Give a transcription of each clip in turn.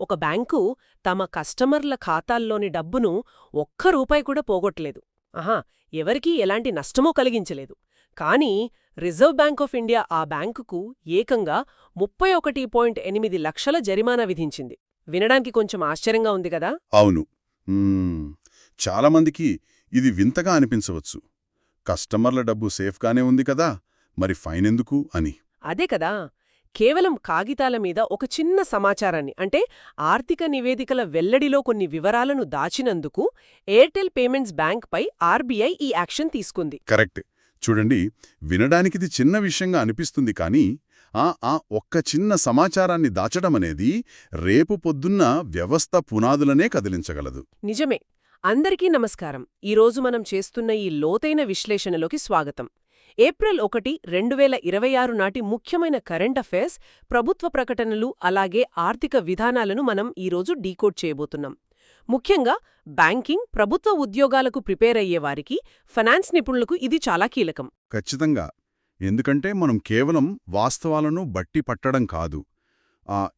ఒక బ్యాంకు తమ కస్టమర్ల ఖాతాల్లోని డబ్బును ఒక్క రూపాయి కూడా పోగొట్టలేదు. ఎవరికీ ఎలాంటి నష్టమూ కలిగించలేదు. కానీ రిజర్వ్ బ్యాంక్ ఆఫ్ ఇండియా ఆ బ్యాంకుకు ఏకంగా 31.8 లక్షల జరిమానా విధించింది. వినడానికి కొంచెం ఆశ్చర్యంగా ఉంది కదా? అవును. చాలామందికి ఇది వింతగా అనిపించవచ్చు. కస్టమర్ల డబ్బు సేఫ్గానే ఉంది కదా, మరి ఫైన్ ఎందుకు అని. అదే కదా, కేవలం కాగితాల మీద ఒక చిన్న సమాచారాన్ని, అంటే ఆర్థిక నివేదికల వెల్లడిలో కొన్ని వివరాలను దాచినందుకు ఎయిర్టెల్ పేమెంట్స్ బ్యాంక్పై ఆర్బీఐ ఈ యాక్షన్ తీసుకుంది. కరెక్ట్. చూడండి, వినడానికిది చిన్న విషయంగా అనిపిస్తుంది, కానీ ఒక్క చిన్న సమాచారాన్ని దాచడమనేది రేపు పొద్దున్న వ్యవస్థ పునాదులనే కదిలించగలదు. నిజమే. అందరికీ నమస్కారం. ఈరోజు మనం చేస్తున్న ఈ లోతైన విశ్లేషణలోకి స్వాగతం. ఏప్రిల్ 1, 2026 నాటి ముఖ్యమైన కరెంట్ అఫైర్స్, ప్రభుత్వ ప్రకటనలు, అలాగే ఆర్థిక విధానాలను మనం ఈరోజు డీకోడ్ చేయబోతున్నాం. ముఖ్యంగా బ్యాంకింగ్, ప్రభుత్వ ఉద్యోగాలకు ప్రిపేర్ అయ్యేవారికి, ఫైనాన్స్ నిపుణులకు ఇది చాలా కీలకం. ఖచ్చితంగా. ఎందుకంటే మనం కేవలం వాస్తవాలను బట్టి పట్టడం కాదు,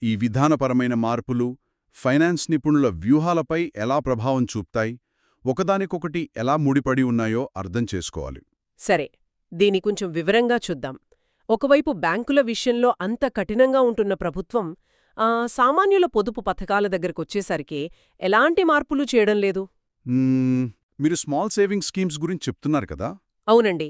ఈ విధానపరమైన మార్పులు ఫైనాన్స్ నిపుణుల వ్యూహాలపై ఎలా ప్రభావం చూపుతాయి, ఒకదానికొకటి ఎలా ముడిపడి ఉన్నాయో అర్థం చేసుకోవాలి. సరే, దీని కొంచెం వివరంగా చూద్దాం. ఒకవైపు బ్యాంకుల విషయంలో అంత కఠినంగా ఉంటున్న ప్రభుత్వం సామాన్యుల పొదుపు పథకాల దగ్గరకొచ్చేసరికి ఎలాంటి మార్పులు చేయడం లేదు. మీరు స్మాల్ సేవింగ్ స్కీమ్స్ గురించి చెప్తున్నారు కదా? అవునండి.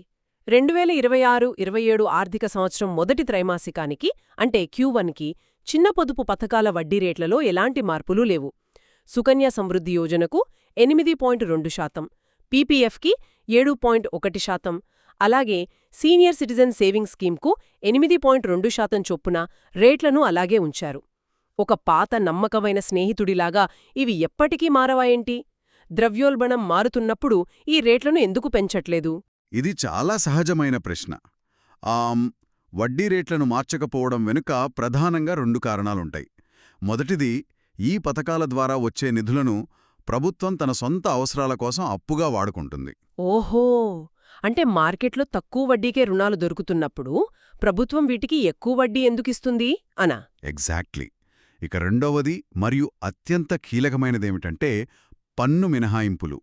2026-27 ఆర్థిక సంవత్సరం మొదటి త్రైమాసికానికి, అంటే Q1కి చిన్న పొదుపు పథకాల వడ్డీ రేట్లలో ఎలాంటి మార్పులు లేవు. సుకన్య సమృద్ధి యోజనకు 8.2%, పీపీఎఫ్కి 7.1%, అలాగే సీనియర్ సిటిజన్ సేవింగ్స్ స్కీమ్కు 8.2% చొప్పున రేట్లను అలాగే ఉంచారు. ఒక పాత నమ్మకమైన స్నేహితుడిలాగా ఇవి ఎప్పటికీ మారవాయేంటి? ద్రవ్యోల్బణం మారుతున్నప్పుడు ఈ రేట్లను ఎందుకు పెంచట్లేదు? ఇది చాలా సహజమైన ప్రశ్న. వడ్డీ రేట్లను మార్చకపోవడం వెనుక ప్రధానంగా 2 కారణాలుంటాయి. మొదటిది, ఈ పథకాల ద్వారా వచ్చే నిధులను ప్రభుత్వం తన సొంత అవసరాల కోసం అప్పుగా వాడుకుంటుంది. ఓహో, అంటే మార్కెట్లో తక్కువ వడ్డీకే రుణాలు దొరుకుతున్నప్పుడు ప్రభుత్వం వీటికి ఎక్కువ వడ్డీ ఎందుకిస్తుంది అనా? ఎగ్జాక్ట్లీ. ఇక రెండవది మరియు అత్యంత కీలకమైనదేమిటంటే పన్ను మినహాయింపులు.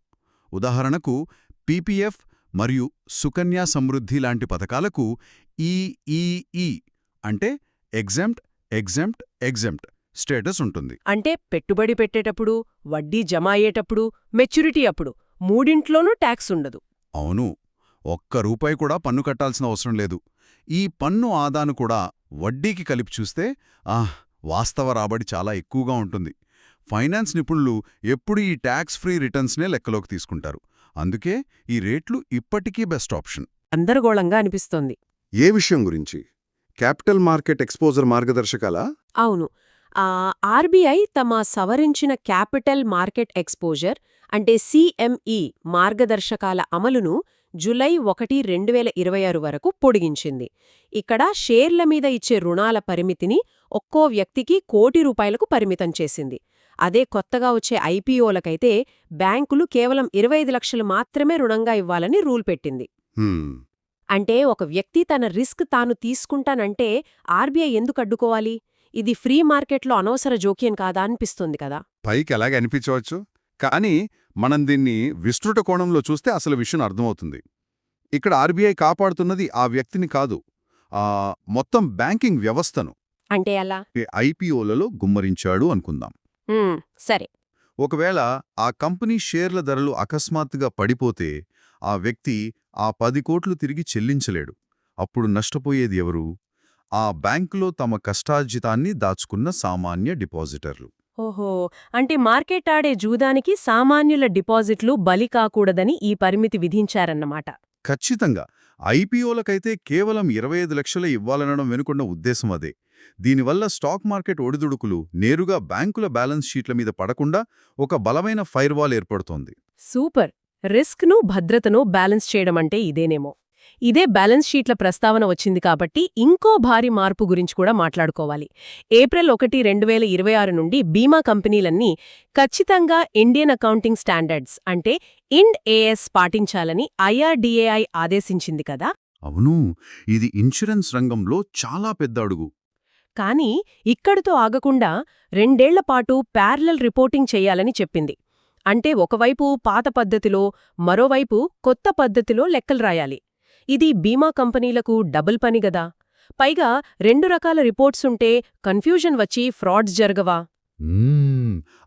ఉదాహరణకు పీపీఎఫ్ మరియు సుకన్యా సమృద్ధి లాంటి పథకాలకు ఈఈఈ అంటే ఎగ్జెంప్ట్ స్టేటస్ ఉంటుంది. అంటే పెట్టుబడి పెట్టేటప్పుడు, వడ్డీ జమ అయ్యేటప్పుడు, మెచ్యూరిటీ అప్పుడు మూడింట్లోనూ ట్యాక్స్ ఉండదు. అవును. ఒక్క రూపాయి కూడా పన్ను కట్టాల్సిన అవసరం లేదు. ఈ పన్ను ఆదాను కూడా వడ్డీకి కలిపి చూస్తే వాస్తవ రాబడి చాలా ఎక్కువగా ఉంటుంది. ఫైనాన్స్ నిపుణులు ఎప్పుడూ ఈ ట్యాక్స్ ఫ్రీ రిటర్న్స్నే లెక్కలోకి తీసుకుంటారు. అందుకే ఈ రేట్లు ఇప్పటికీ బెస్ట్ ఆప్షన్. గందరగోళంగా అనిపిస్తోంది. ఏ విషయం గురించి? క్యాపిటల్ మార్కెట్ ఎక్స్పోజర్ మార్గదర్శకాలా? అవును. ఆర్బీఐ తమ సవరించిన క్యాపిటల్ మార్కెట్ ఎక్స్పోజర్, అంటే సిఎంఈ మార్గదర్శకాల అమలును జూలై 1, 2026 వరకు పొడిగించింది. ఇక్కడ షేర్ల మీద ఇచ్చే రుణాల పరిమితిని ఒక్కో వ్యక్తికి ₹1,00,00,000 పరిమితం చేసింది. అదే కొత్తగా వచ్చే ఐపీఓలకైతే బ్యాంకులు కేవలం 25 లక్షలు మాత్రమే రుణంగా ఇవ్వాలని రూల్ పెట్టింది. అంటే ఒక వ్యక్తి తన రిస్క్ తాను తీసుకుంటానంటే ఆర్బీఐ ఎందుకు అడ్డుకోవాలి? ఇది ఫ్రీ మార్కెట్లో అనవసర జోక్యం కాదా అనిపిస్తుంది కదా. పైకి అలాగే అనిపించవచ్చు, కానీ మనం దీన్ని విస్తృత కోణంలో చూస్తే అసలు విషయం అర్థమవుతుంది. ఇక్కడ ఆర్బీఐ కాపాడుతున్నది ఆ వ్యక్తిని కాదు, మొత్తం బ్యాంకింగ్ వ్యవస్థను. అంటే అలా ఐపీఓలలో గుమ్మరించాడు అనుకుందాం. సరే, ఒకవేళ ఆ కంపెనీ షేర్ల ధరలు అకస్మాత్తుగా పడిపోతే ఆ వ్యక్తి ఆ 10 కోట్లు తిరిగి చెల్లించలేడు. అప్పుడు నష్టపోయేది ఎవరు? ఆ బ్యాంకులో తమ కష్టార్జితాన్ని దాచుకున్న సామాన్య డిపాజిటర్లు. ఓహో, అంటే మార్కెట్ ఆడే జూదానికి సామాన్యుల డిపాజిట్లు బలి కాకూడదని ఈ పరిమితి విధించారన్నమాట. ఖచ్చితంగా. ఐపీఓలకైతే కేవలం 25 లక్షలే ఇవ్వాలనడం వెనుకున్న ఉద్దేశం అదే. దీనివల్ల స్టాక్ మార్కెట్ ఒడిదుడుకులు నేరుగా బ్యాంకుల బ్యాలెన్స్ షీట్ల మీద పడకుండా ఒక బలమైన ఫైర్వాల్ ఏర్పడుతోంది. సూపర్. రిస్క్ను, భద్రతను బ్యాలెన్స్ చేయడమంటే ఇదేనేమో. ఇదే బ్యాలెన్స్ షీట్ల ప్రస్తావన వచ్చింది కాబట్టి ఇంకో భారీ మార్పు గురించి కూడా మాట్లాడుకోవాలి. ఏప్రిల్ 1, 2026 నుండి బీమా కంపెనీలన్నీ ఖచ్చితంగా ఇండియన్ అకౌంటింగ్ స్టాండర్డ్స్, అంటే IND AS పాటించాలని IRDAI ఆదేశించింది కదా. అవును, ఇది ఇన్సూరెన్స్ రంగంలో చాలా పెద్ద అడుగు. కానీ ఇక్కడితో ఆగకుండా 2 ఏళ్లపాటు ప్యారలల్ రిపోర్టింగ్ చెయ్యాలని చెప్పింది. అంటే ఒకవైపు పాత పద్ధతిలో, మరోవైపు కొత్త పద్ధతిలో లెక్కలు రాయాలి. ఇది బీమా కంపెనీలకు డబుల్ పనిగదా. పైగా 2 రకాల రిపోర్ట్సుంటే కన్ఫ్యూజన్ వచ్చి ఫ్రాడ్స్ జరగవా?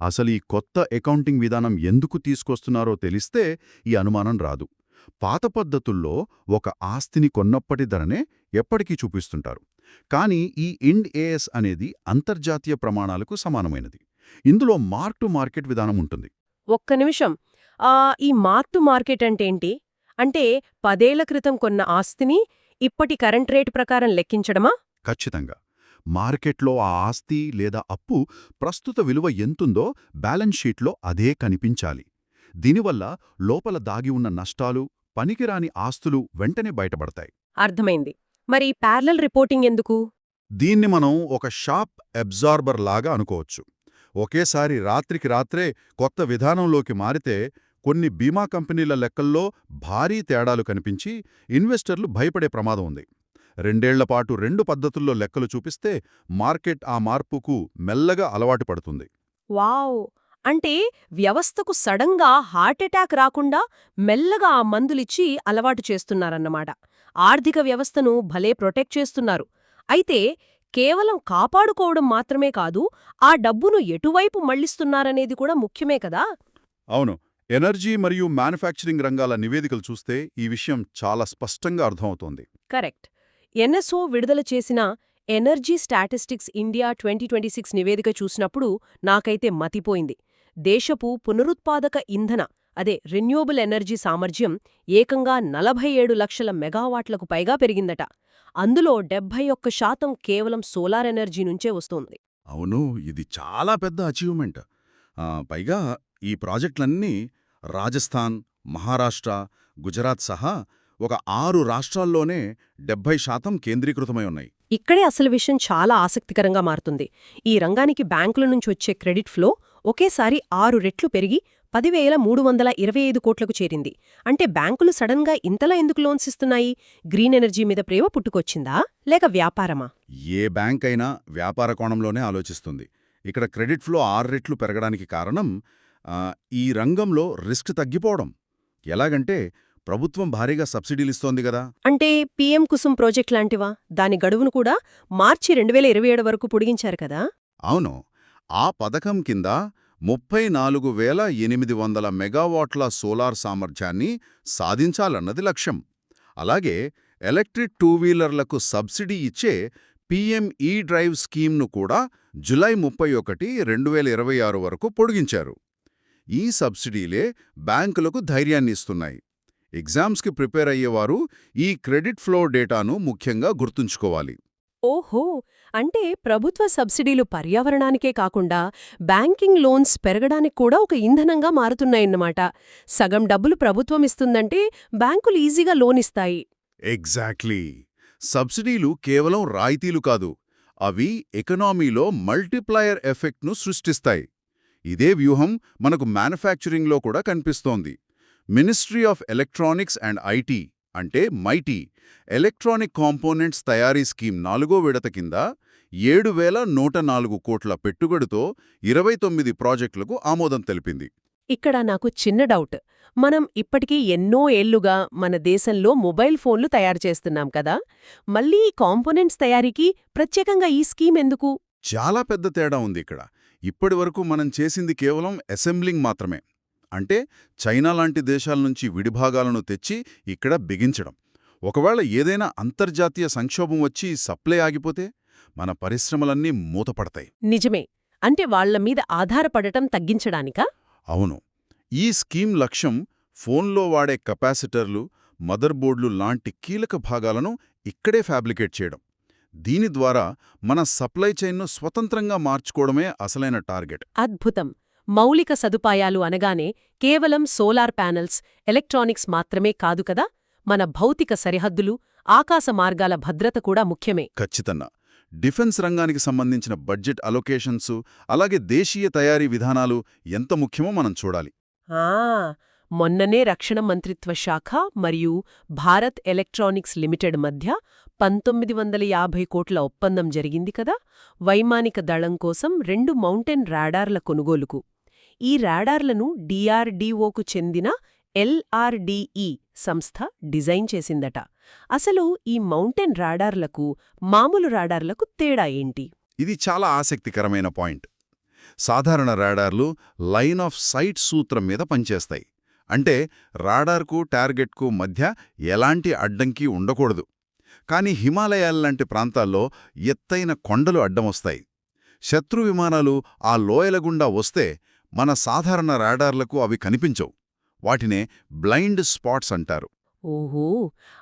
అసలు ఈ కొత్త అకౌంటింగ్ విధానం ఎందుకు తీసుకొస్తున్నారో తెలిస్తే ఈ అనుమానం రాదు. పాత పద్ధతుల్లో ఒక ఆస్తిని కొన్నప్పటి ధరనే ఎప్పటికీ చూపిస్తుంటారు. కానీ ఈ ఇండ్ ఏఎస్ అనేది అంతర్జాతీయ ప్రమాణాలకు సమానమైనది. ఇందులో మార్క్ టు మార్కెట్ విధానం ఉంటుంది. ఒక్క నిమిషం. ఈ మార్క్ టు మార్కెట్ అంటేంటి? అంటే 10 ఏళ్ల క్రితం కొన్న ఆస్తిని ఇప్పటి కరెంట్ రేటు ప్రకారం లెక్కించడమా? ఖచ్చితంగా. మార్కెట్లో ఆ ఆస్తి లేదా అప్పు ప్రస్తుత విలువ ఎంతుందో బ్యాలెన్స్ షీట్లో అదే కనిపించాలి. దీనివల్ల లోపల దాగి ఉన్న నష్టాలు, పనికిరాని ఆస్తులు వెంటనే బయటపడతాయి. అర్థమైంది. మరి ప్యారలల్ రిపోర్టింగ్ ఎందుకు? దీన్ని మనం ఒక షాక్ అబ్జార్బర్ లాగా అనుకోవచ్చు. ఒకేసారి రాత్రికి రాత్రే కొత్త విధానంలోకి మారితే కొన్ని బీమా కంపెనీల లెక్కల్లో భారీ తేడాలు కనిపించి ఇన్వెస్టర్లు భయపడే ప్రమాదం ఉంది. 2 ఏళ్లపాటు 2 పద్ధతుల్లో లెక్కలు చూపిస్తే మార్కెట్ ఆ మార్పుకు మెల్లగా అలవాటు పడుతుంది. వావ్! అంటే వ్యవస్థకు సడన్గా హార్టెటాక్ రాకుండా మెల్లగా ఆ మందులిచ్చి అలవాటు చేస్తున్నారన్నమాట. ఆర్థిక వ్యవస్థను భలే ప్రొటెక్ట్ చేస్తున్నారు. అయితే కేవలం కాపాడుకోవడం మాత్రమే కాదు, ఆ డబ్బును ఎటువైపు మళ్లిస్తున్నారనేది కూడా ముఖ్యమే కదా? అవును. ఎనర్జీ మరియు మ్యానుఫ్యాక్చరింగ్ రంగాల నివేదికలు చూస్తే ఈ విషయం చాలా స్పష్టంగా అర్థమవుతోంది. కరెక్ట్. ఎన్ఎస్ఓ విడుదల చేసిన ఎనర్జీ స్టాటిస్టిక్స్ ఇండియా 2026 నివేదిక చూసినప్పుడు నాకైతే మతిపోయింది. దేశపు పునరుత్పాదక ఇంధన రెన్యూవబుల్ ఎనర్జీ సామర్థ్యం ఏకంగా 47 లక్షల మెగావాట్లకు పైగా పెరిగిందట. అందులో 71% కేవలం సోలార్ ఎనర్జీ నుంచే వస్తోంది. అవును, ఇది చాలా పెద్ద అచీవ్మెంట్. పైగా ఈ ప్రాజెక్టులన్నీ రాజస్థాన్, మహారాష్ట్ర, గుజరాత్ సహా ఒక 6 రాష్ట్రాల్లోనే 70% కేంద్రీకృతమై ఉన్నాయి. ఇక్కడే అసలు విషయం చాలా ఆసక్తికరంగా మారుతుంది. ఈ రంగానికి బ్యాంకుల నుంచి వచ్చే క్రెడిట్ ఫ్లో ఒకేసారి 6 రెట్లు పెరిగి 10,325 కోట్లకు చేరింది. అంటే బ్యాంకులు సడన్గా ఇంతలా ఎందుకు లోన్స్ ఇస్తున్నాయి? గ్రీన్ ఎనర్జీ మీద ప్రేమ పుట్టుకొచ్చిందా, లేక వ్యాపారమా? ఏ బ్యాంక్ అయినా వ్యాపార కోణంలోనే ఆలోచిస్తుంది. ఇక్కడ క్రెడిట్ ఫ్లో 6 రెట్లు పెరగడానికి కారణం ఈ రంగంలో రిస్క్ తగ్గిపోవడం. ఎలాగంటే ప్రభుత్వం భారీగా సబ్సిడీలిస్తోంది గదా. అంటే పీఎం కుసుమ్ ప్రాజెక్ట్ లాంటివా? దాని గడువును కూడా మార్చి 2027 వరకు పొడిగించారు కదా. అవును, ఆ పథకం కింద 34,800 మెగావాట్ల సోలార్ సామర్థ్యాన్ని సాధించాలన్నది లక్ష్యం. అలాగే ఎలక్ట్రిక్ 2వీలర్లకు సబ్సిడీ ఇచ్చే పీఎం ఈ డ్రైవ్ స్కీమ్ను కూడా జులై 31, 2026 వరకు పొడిగించారు. ఈ సబ్సిడీలే బ్యాంకులకు ధైర్యాన్నిస్తున్నాయి. ఎగ్జామ్స్కి ప్రిపేర్ అయ్యేవారు ఈ క్రెడిట్ ఫ్లో డేటాను ముఖ్యంగా గుర్తుంచుకోవాలి. ఓహో! అంటే ప్రభుత్వ సబ్సిడీలు పర్యావరణానికే కాకుండా బ్యాంకింగ్ లోన్స్ పెరగడానికి కూడా ఒక ఇంధనంగా మారుతున్నాయన్నమాట. సగం డబ్బులు ప్రభుత్వం ఇస్తుందంటే బ్యాంకులు ఈజీగా లోన్ ఇస్తాయి. ఎగ్జాక్ట్లీ. సబ్సిడీలు కేవలం రాయితీలు కాదు, అవి ఎకనామీలో మల్టిప్లయర్ ఎఫెక్ట్ను సృష్టిస్తాయి. ఇదే వ్యూహం మనకు మ్యానుఫ్యాక్చరింగ్లో కూడా కనిపిస్తోంది. Ministry of electronics and IT అంటే మైటీ ఎలక్ట్రానిక్ కాంపోనెంట్స్ తయారీ స్కీమ్ 4వ విడత కింద 7,104 కోట్ల పెట్టుబడితో 29 ప్రాజెక్టులకు ఆమోదం తెలిపింది. ఇక్కడ నాకు చిన్న డౌట్. మనం ఇప్పటికీ ఎన్నో ఏళ్లుగా మన దేశంలో మొబైల్ ఫోన్లు తయారు చేస్తున్నాం కదా. మళ్ళీ ఈ కాంపోనెంట్స్ తయారీకి ప్రత్యేకంగా ఈ స్కీమ్ ఎందుకు? చాలా పెద్ద తేడా ఉంది ఇక్కడ. ఇప్పటివరకు మనం చేసింది కేవలం అసెంబ్లింగ్ మాత్రమే. అంటే చైనా లాంటి దేశాల నుంచి విడిభాగాలను తెచ్చి ఇక్కడ బిగించడం. ఒకవేళ ఏదైనా అంతర్జాతీయ సంక్షోభం వచ్చి సప్లై ఆగిపోతే మన పరిశ్రమలన్నీ మూతపడతాయి. నిజమే. అంటే వాళ్ల మీద ఆధారపడటం తగ్గించడానికా? అవును. ఈ స్కీమ్ లక్ష్యం ఫోన్లో వాడే కెపాసిటర్లు, మదర్బోర్డులు లాంటి కీలక భాగాలను ఇక్కడే ఫ్యాబ్రికేట్ చేయడం. దీని ద్వారా మన సప్లై చైన్ను స్వతంత్రంగా మార్చుకోవడమే అసలైన టార్గెట్. అద్భుతం. మౌలిక సదుపాయాలు అనగానే కేవలం సోలార్ ప్యానెల్స్, ఎలక్ట్రానిక్స్ మాత్రమే కాదు కదా. మన భౌతిక సరిహద్దులు, ఆకాశ మార్గాల భద్రత కూడా ముఖ్యమే. ఖచ్చితంగా. డిఫెన్స్ రంగానికి సంబంధించిన బడ్జెట్ అలొకేషన్సు, అలాగే దేశీయ తయారీ విధానాలు ఎంత ముఖ్యమో మనం చూడాలి. మొన్ననే రక్షణ మంత్రిత్వ శాఖ మరియు భారత్ ఎలక్ట్రానిక్స్ లిమిటెడ్ మధ్య 1950 కోట్ల ఒప్పందం జరిగింది కదా, వైమానిక దళం కోసం 2 మౌంటైన్ రాడార్ల కొనుగోలుకు. ఈ రాడార్లను DRDOకు చెందిన LRDE సంస్థ డిజైన్ చేసిందట. అసలు ఈ మౌంటైన్ రాడార్లకు మామూలు రాడార్లకు తేడా ఏంటి? ఇది చాలా ఆసక్తికరమైన పాయింట్. సాధారణ రాడార్లు లైన్ ఆఫ్ సైట్ సూత్రం మీద పనిచేస్తాయి. అంటే రాడార్కు టార్గెట్కు మధ్య ఎలాంటి అడ్డంకి ఉండకూడదు. కానీ హిమాలయాల్లాంటి ప్రాంతాల్లో ఎత్తైన కొండలు అడ్డమొస్తాయి. శత్రు విమానాలు ఆ లోయల గుండా వస్తే మన సాధారణ రాడార్లకు అవి కనిపించవు. వాటినే బ్లైండ్ స్పాట్స్ అంటారు. ఓహో,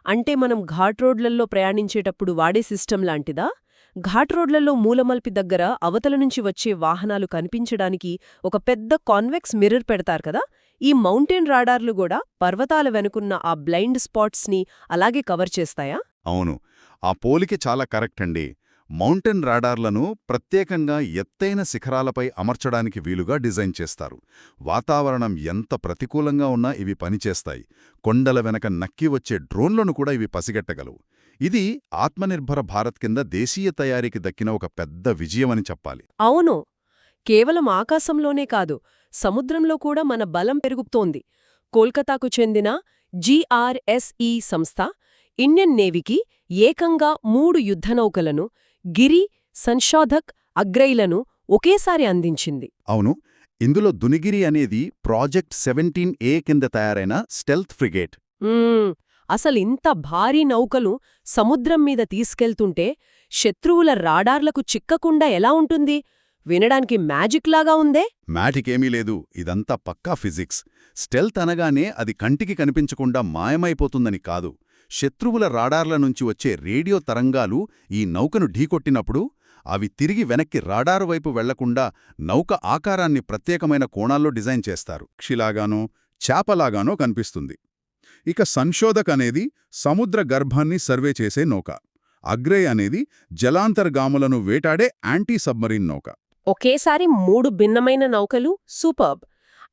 అంటే మనం ఘాట్ రోడ్లలో ప్రయాణించేటప్పుడు వాడే సిస్టమ్ లాంటిదా? ఘాట్ రోడ్లలో మూలమల్పి దగ్గర అవతల నుంచి వచ్చే వాహనాలు కనిపించడానికి ఒక పెద్ద కాన్వెక్స్ మిర్రర్ పెడతారు కదా, ఈ మౌంటైన్ రాడార్లు కూడా పర్వతాల వెనుకున్న ఆ బ్లైండ్ స్పాట్స్ని అలాగే కవర్ చేస్తాయా? అవును, ఆ పోలిక చాలా కరెక్ట్ అండి. మౌంటైన్ రాడార్లను ప్రత్యేకంగా ఎత్తైన శిఖరాలపై అమర్చడానికి వీలుగా డిజైన్ చేస్తారు. వాతావరణం ఎంత ప్రతికూలంగా ఉన్నా ఇవి పనిచేస్తాయి. కొండల వెనక నక్కి వచ్చే డ్రోన్లను కూడా ఇవి పసిగట్టగలవు. ఇది ఆత్మనిర్భర భారత్ కింద దేశీయ తయారీకి దక్కిన ఒక పెద్ద విజయమని చెప్పాలి. అవును, కేవలం ఆకాశంలోనే కాదు, సముద్రంలో కూడా మన బలం పెరుగుతోంది. కోల్కతాకు చెందిన GRSE సంస్థ ఇండియన్ నేవీకి ఏకంగా 3 యుద్ధనౌకలను, గిరి, సంశోధక్, అగ్రైలను ఒకేసారి అందించింది. అవును, ఇందులో దునిగిరి అనేది ప్రాజెక్ట్ 17A కింద తయారైన స్టెల్త్ ఫ్రిగేట్. అసలింత భారీ నౌకలు సముద్రం మీద తీసుకెళ్తుంటే శత్రువుల రాడార్లకు చిక్కకుండా ఎలా ఉంటుంది? వినడానికి మ్యాజిక్ లాగా ఉందే. మ్యాటికేమీ లేదు, ఇదంతా పక్కా ఫిజిక్స్. స్టెల్త్ అనగానే అది కంటికి కనిపించకుండా మాయమైపోతుందని కాదు. శత్రువుల రాడార్ల నుంచి వచ్చే రేడియో తరంగాలు ఈ నౌకను ఢీకొట్టినప్పుడు అవి తిరిగి వెనక్కి రాడారు వైపు వెళ్లకుండా నౌక ఆకారాన్ని ప్రత్యేకమైన కోణాల్లో డిజైన్ చేస్తారు. క్షిలాగానో చాపలాగానో కనిపిస్తుంది. ఇక సంశోధక్ అనేది సముద్ర గర్భాన్ని సర్వే చేసే నౌక. అగ్రేయ్ అనేది జలాంతర్గాములను వేటాడే యాంటీ సబ్మరీన్ నౌక. ఒకేసారి 3 భిన్నమైన నౌకలు, సూపర్బ్.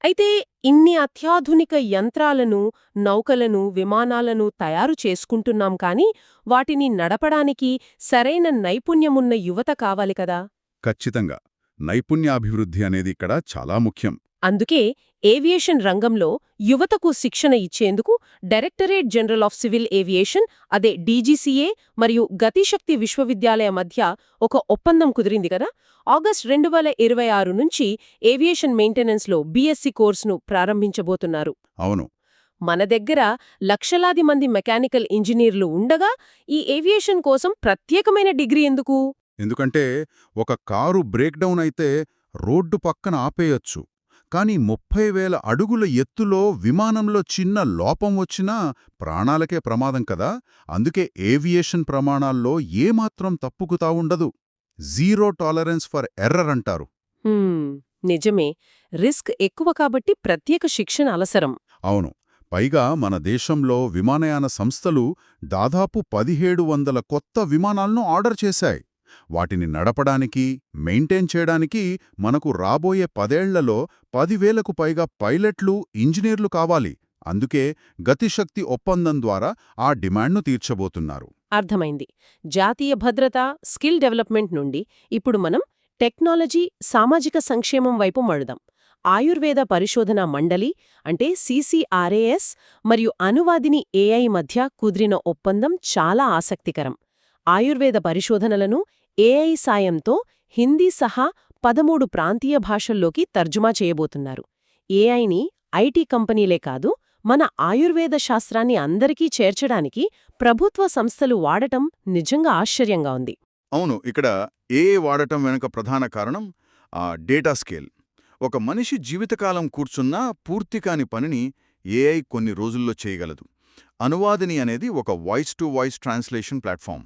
అయితే ఇన్ని అత్యాధునిక యంత్రాలను, నౌకలను, విమానాలను తయారు చేసుకుంటున్నాం కానీ వాటిని నడపడానికి సరైన నైపుణ్యమున్న యువత కావాలి కదా? ఖచ్చితంగా. నైపుణ్యాభివృద్ధి అనేది ఇక్కడ చాలా ముఖ్యం. అందుకే ఏవియేషన్ రంగంలో యువతకు శిక్షణ ఇచ్చేందుకు directorate general of civil aviation, అదే DGCA మరియు గతిశక్తి విశ్వవిద్యాలయ మధ్య ఒక ఒప్పందం కుదిరింది కదా. ఆగస్ట్ 2026 నుంచి ఏవియేషన్ మెయింటెనెన్స్లో BSc కోర్సును ప్రారంభించబోతున్నారు. అవును, మన దగ్గర లక్షలాది మంది మెకానికల్ ఇంజనీర్లు ఉండగా ఈ ఏవియేషన్ కోసం ప్రత్యేకమైన డిగ్రీ ఎందుకు? ఎందుకంటే ఒక కారు బ్రేక్డౌన్ అయితే రోడ్డు పక్కన ఆపేయొచ్చు. కానీ 30,000 అడుగుల ఎత్తులో విమానంలో చిన్న లోపం వచ్చినా ప్రాణాలకే ప్రమాదం కదా. అందుకే ఏవియేషన్ ప్రమాణాల్లో ఏమాత్రం తప్పుకుతా ఉండదు. జీరో టాలరెన్స్ ఫర్ ఎర్రర్ అంటారు. నిజమే, రిస్క్ ఎక్కువ కాబట్టి ప్రత్యేక శిక్షణ అవసరం. అవును, పైగా మన దేశంలో విమానయాన సంస్థలు దాదాపు 1700 కొత్త విమానాలను ఆర్డర్ చేశాయి. వాటిని నడపడానికి, మెయింటైన్ చేయడానికి మనకు రాబోయే 10 ఏళ్లలో 10,000కు పైగా పైలట్లు, ఇంజనీర్లు కావాలి. అందుకే గతిశక్తి ఒప్పందం ద్వారా ఆ డిమాండ్ను తీర్చబోతున్నారు. అర్థమైంది. జాతీయ భద్రత, స్కిల్ డెవలప్మెంట్ నుండి ఇప్పుడు మనం టెక్నాలజీ, సామాజిక సంక్షేమం వైపు మళ్దాం. ఆయుర్వేద పరిశోధనా మండలి అంటే CCRAS మరియు అనువాదిని AI మధ్య కుదిరిన ఒప్పందం చాలా ఆసక్తికరం. ఆయుర్వేద పరిశోధనలను AI సాయంతో హిందీ సహా 13 ప్రాంతీయ భాషల్లోకి తర్జుమా చేయబోతున్నారు. AIని IT కంపెనీలే కాదు, మన ఆయుర్వేద శాస్త్రాన్ని అందరికీ చేర్చడానికి ప్రభుత్వ సంస్థలు వాడటం నిజంగా ఆశ్చర్యంగా ఉంది. అవును, ఇక్కడ AI వాడటం వెనుక ప్రధాన కారణం డేటా స్కేల్. ఒక మనిషి జీవితకాలం కూర్చున్నా పూర్తి కాని పనిని AI కొన్ని రోజుల్లో చేయగలదు. అనువాదిని అనేది ఒక voice to voice translation platform.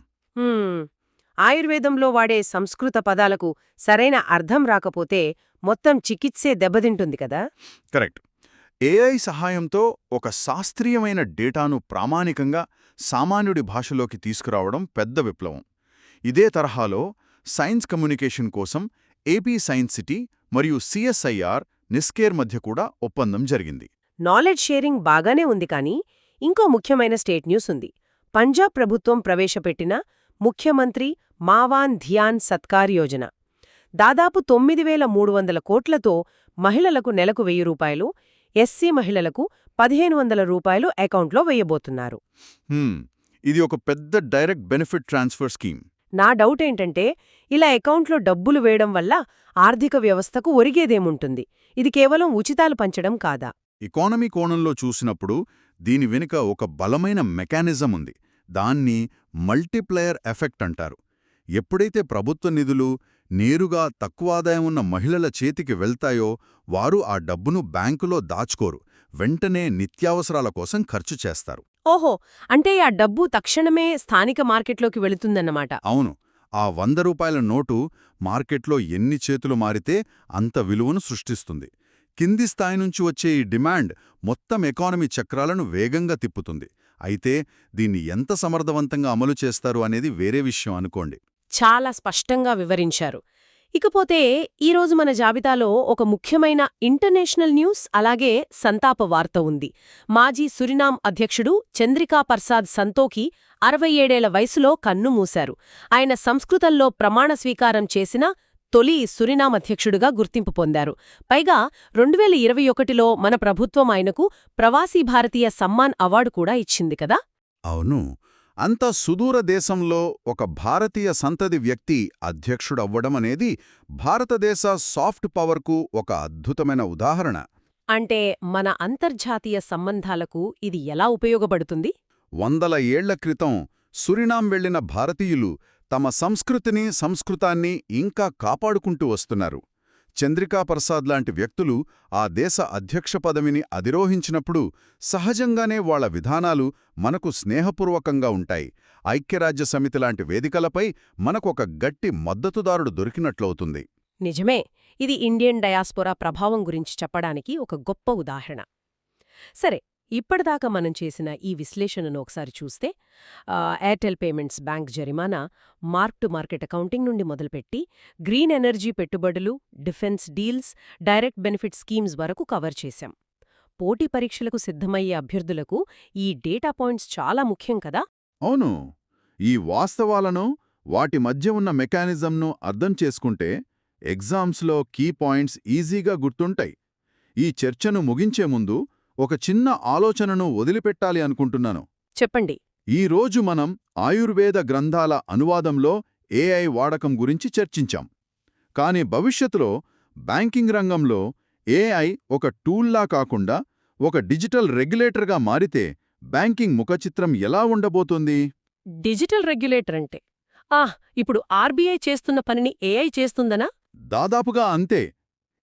ఆయుర్వేదంలో వాడే సంస్కృత పదాలకు సరైన అర్థం రాకపోతే మొత్తం చికిత్సే దెబ్బతింటుంది కదా. కరెక్ట్. AI సహాయంతో ఒక శాస్త్రీయమైన డేటాను ప్రామాణికంగా సామాన్యుడి భాషలోకి తీసుకురావడం పెద్ద విప్లవం. ఇదే తరహాలో సైన్స్ కమ్యూనికేషన్ కోసం AP సైన్స్ సిటీ మరియు CSIR, నిస్కేర్ మధ్య కూడా ఒప్పందం జరిగింది. నాలెడ్జ్ షేరింగ్ బాగానే ఉంది కానీ ఇంకో ముఖ్యమైన స్టేట్ న్యూస్ ఉంది. పంజాబ్ ప్రభుత్వం ప్రవేశపెట్టిన ముఖ్యమంత్రి మావాన్ ధ్యాన్ సత్కార్ యోజన. దాదాపు 9,300 కోట్లతో మహిళలకు నెలకు 1,000 రూపాయలు, ఎస్సీ మహిళలకు 1,500 రూపాయలు అకౌంట్లో వేయబోతున్నారు. ఇది ఒక పెద్ద డైరెక్ట్ బెనిఫిట్ ట్రాన్స్ఫర్ స్కీమ్. నా డౌట్ ఏంటంటే, ఇలా అకౌంట్లో డబ్బులు వేయడం వల్ల ఆర్థిక వ్యవస్థకు ఒరిగేదేముంటుంది? ఇది కేవలం ఉచితాలు పంచడం కాదా? ఎకానమీ కోణంలో చూసినప్పుడు దీని వెనుక ఒక బలమైన మెకానిజం ఉంది. దాన్ని మల్టీప్లయర్ ఎఫెక్ట్ అంటారు. ఎప్పుడైతే ప్రభుత్వ నిధులు నేరుగా తక్కువ ఆదాయం ఉన్న మహిళల చేతికి వెళ్తాయో వారు ఆ డబ్బును బ్యాంకులో దాచుకోరు, వెంటనే నిత్యావసరాల కోసం ఖర్చు చేస్తారు. ఓహో, అంటే ఆ డబ్బు తక్షణమే స్థానిక మార్కెట్లోకి వెళుతుందన్నమాట. అవును. ఆ 100 రూపాయల నోటు మార్కెట్లో ఎన్ని చేతులు మారితే అంత విలువను సృష్టిస్తుంది. కింది స్థాయి నుంచి వచ్చే ఈ డిమాండ్ మొత్తం ఎకానమీ చక్రాలను వేగంగా తిప్పుతుంది. అయితే దీన్ని ఎంత సమర్థవంతంగా అమలు చేస్తారు అనేది వేరే విషయం అనుకోండి. చాలా స్పష్టంగా వివరించారు. ఇకపోతే ఈరోజు మన జాబితాలో ఒక ముఖ్యమైన ఇంటర్నేషనల్ న్యూస్, అలాగే సంతాప వార్త ఉంది. మాజీ సురినామ్ అధ్యక్షుడు చంద్రికా పర్సాద్ సంతోఖీ 67 వయసులో కన్నుమూశారు. ఆయన సంస్కృతంలో ప్రమాణ స్వీకారం చేసిన తొలి సురినామ్ అధ్యక్షుడుగా గుర్తింపు పొందారు. పైగా 2021లో మన ప్రభుత్వం ఆయనకు ప్రవాసీ భారతీయ సమ్మాన్ అవార్డు కూడా ఇచ్చింది కదా. అవును. అంత సుదూర దేశంలో ఒక భారతీయ సంతతి వ్యక్తి అధ్యక్షుడవ్వడం అనేది భారతదేశ సాఫ్ట్ పవర్కు ఒక అద్భుతమైన ఉదాహరణ. అంటే మన అంతర్జాతీయ సంబంధాలకు ఇది ఎలా ఉపయోగపడుతుంది? 100 ఏళ్ల క్రితం సురినామ్ వెళ్లిన భారతీయులు తమ సంస్కృతిని, సంస్కృతాన్ని ఇంకా కాపాడుకుంటూ వస్తున్నారు. చంద్రికా పర్సాద్ లాంటి వ్యక్తులు ఆ దేశ అధ్యక్ష పదవిని అధిరోహించినప్పుడు సహజంగానే వాళ్ల విధానాలు మనకు స్నేహపూర్వకంగా ఉంటాయి. ఐక్యరాజ్య సమితి లాంటి వేదికలపై మనకొక గట్టి మద్దతుదారుడు దొరికినట్లవుతుంది. నిజమే. ఇది ఇండియన్ డయాస్పోరా ప్రభావం గురించి చెప్పడానికి ఒక గొప్ప ఉదాహరణ. సరే, ఇప్పటిదాకా మనం చేసిన ఈ విశ్లేషణను ఒకసారి చూస్తే, ఎయిర్టెల్ పేమెంట్స్ బ్యాంక్ జరిమానా, మార్క్ టు మార్కెట్ అకౌంటింగ్ నుండి మొదలుపెట్టి గ్రీన్ ఎనర్జీ పెట్టుబడులు, defence deals, direct benefit schemes వరకు కవర్ చేశాం. పోటీ పరీక్షలకు సిద్ధమయ్యే అభ్యర్థులకు ఈ డేటా పాయింట్స్ చాలా ముఖ్యం కదా. అవును. ఈ వాస్తవాలను, వాటి మధ్య ఉన్న మెకానిజంను అర్థం చేసుకుంటే ఎగ్జామ్స్లో కీ పాయింట్స్ ఈజీగా గుర్తుంటాయి. ఈ చర్చను ముగించే ముందు ఒక చిన్న ఆలోచనను వదిలిపెట్టాలి అనుకుంటున్నాను. చెప్పండి. ఈరోజు మనం ఆయుర్వేద గ్రంథాల అనువాదంలో ఏఐ వాడకం గురించి చర్చించాం. కానీ భవిష్యత్తులో బ్యాంకింగ్ రంగంలో ఏఐ ఒక టూల్లా కాకుండా ఒక డిజిటల్ రెగ్యులేటర్గా మారితే బ్యాంకింగ్ ముఖచిత్రం ఎలా ఉండబోతోంది? డిజిటల్ రెగ్యులేటర్ అంటే ఇప్పుడు ఆర్బీఐ చేస్తున్న పనిని ఏఐ చేస్తుందనా? దాదాపుగా అంతే.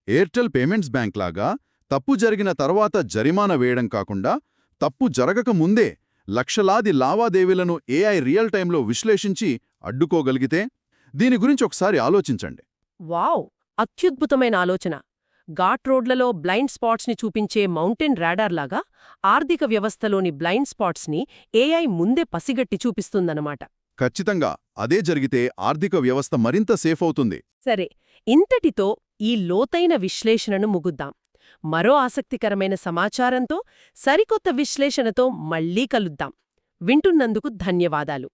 ఎయిర్టెల్ పేమెంట్స్ బ్యాంక్ లాగా తప్పు జరిగిన తర్వాత జరిమానా వేయడం కాకుండా, తప్పు జరగక ముందే లక్షలాది లావాదేవీలను ఏఐ రియల్ టైంలో విశ్లేషించి అడ్డుకోగలిగితే? దీని గురించి ఒకసారి ఆలోచించండి. వావ్, అత్యుద్భుతమైన ఆలోచన. ఘాట్ రోడ్లలో బ్లైండ్ స్పాట్స్ని చూపించే మౌంటైన్ రాడార్లాగా ఆర్థిక వ్యవస్థలోని బ్లైండ్ స్పాట్స్ని ఏఐ ముందే పసిగట్టి చూపిస్తుందన్నమాట. ఖచ్చితంగా అదే జరిగితే ఆర్థిక వ్యవస్థ మరింత సేఫ్ అవుతుంది. సరే, ఇంతటితో ఈ లోతైన విశ్లేషణను ముగుద్దాం. మరో ఆసక్తికరమైన సమాచారంతో, సరికొత్త విశ్లేషణతో మళ్ళీ కలుద్దాం. వింటున్నందుకు ధన్యవాదాలు.